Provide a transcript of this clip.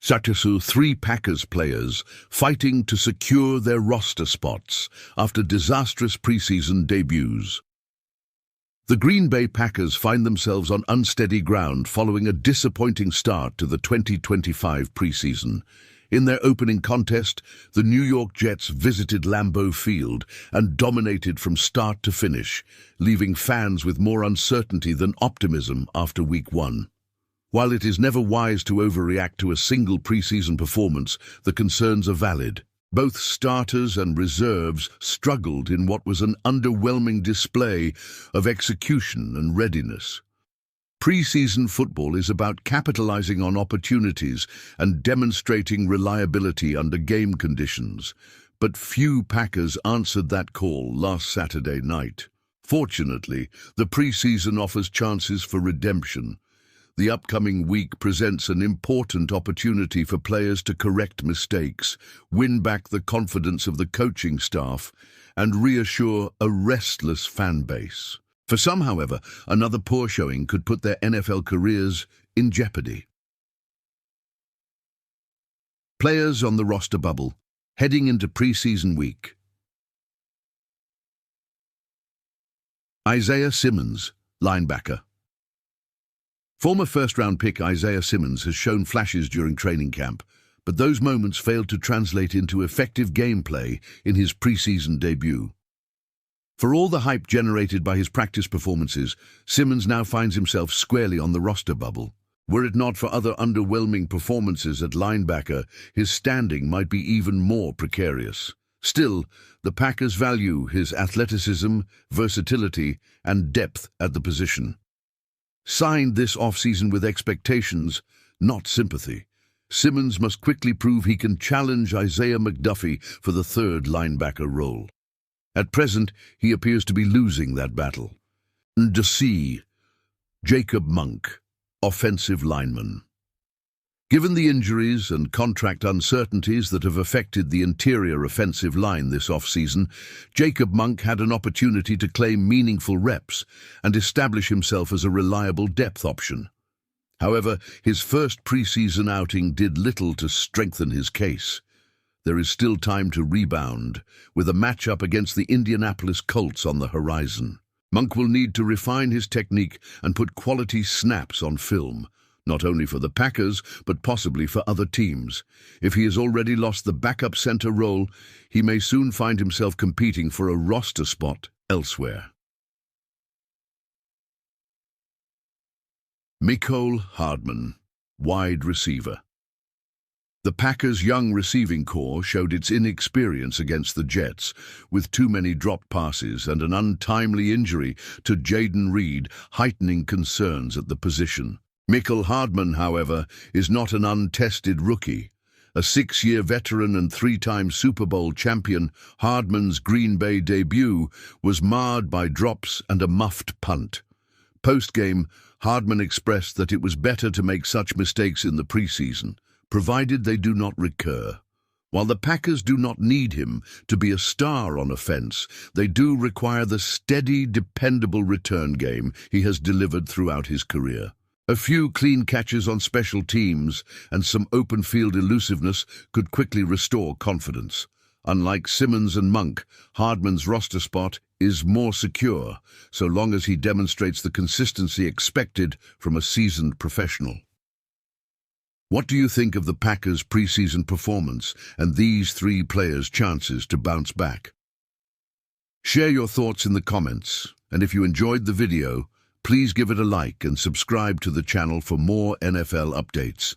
such as three Packers players fighting to secure their roster spots after disastrous preseason debuts. The Green Bay Packers find themselves on unsteady ground following a disappointing start to the 2025 preseason. In their opening contest, the New York Jets visited Lambeau Field and dominated from start to finish, leaving fans with more uncertainty than optimism after Week 1. While it is never wise to overreact to a single preseason performance, the concerns are valid. Both starters and reserves struggled in what was an underwhelming display of execution and readiness. Preseason football is about capitalizing on opportunities and demonstrating reliability under game conditions, but few Packers answered that call last Saturday night. Fortunately, the preseason offers chances for redemption. The upcoming week presents an important opportunity for players to correct mistakes, win back the confidence of the coaching staff, and reassure a restless fan base. For some, however, another poor showing could put their NFL careers in jeopardy. Players on the roster bubble, heading into preseason week. Isaiah Simmons, linebacker. Former first-round pick Isaiah Simmons has shown flashes during training camp, but those moments failed to translate into effective gameplay in his preseason debut. For all the hype generated by his practice performances, Simmons now finds himself squarely on the roster bubble. Were it not for other underwhelming performances at linebacker, his standing might be even more precarious. Still, the Packers value his athleticism, versatility, and depth at the position. Signed this offseason with expectations, not sympathy, Simmons must quickly prove he can challenge Isaiah McDuffie for the third linebacker role. At present, he appears to be losing that battle. DC, Jacob Monk, offensive lineman. Given the injuries and contract uncertainties that have affected the interior offensive line this offseason, Jacob Monk had an opportunity to claim meaningful reps and establish himself as a reliable depth option. However, his first preseason outing did little to strengthen his case. There is still time to rebound, with a matchup against the Indianapolis Colts on the horizon. Monk will need to refine his technique and put quality snaps on film, not only for the Packers, but possibly for other teams. If he has already lost the backup center role, he may soon find himself competing for a roster spot elsewhere. Michl Hardman, wide receiver. The Packers' young receiving corps showed its inexperience against the Jets, with too many dropped passes and an untimely injury to Jaden Reed heightening concerns at the position. Michl Hardman, however, is not an untested rookie. A 6-year veteran and 3-time Super Bowl champion, Hardman's Green Bay debut was marred by drops and a muffed punt. Post-game, Hardman expressed that it was better to make such mistakes in the preseason, provided they do not recur. While the Packers do not need him to be a star on offense, they do require the steady, dependable return game he has delivered throughout his career. A few clean catches on special teams and some open field elusiveness could quickly restore confidence. Unlike Simmons and Monk, Hardman's roster spot is more secure, so long as he demonstrates the consistency expected from a seasoned professional. What do you think of the Packers' preseason performance and these three players' chances to bounce back? Share your thoughts in the comments, and if you enjoyed the video, please give it a like and subscribe to the channel for more NFL updates.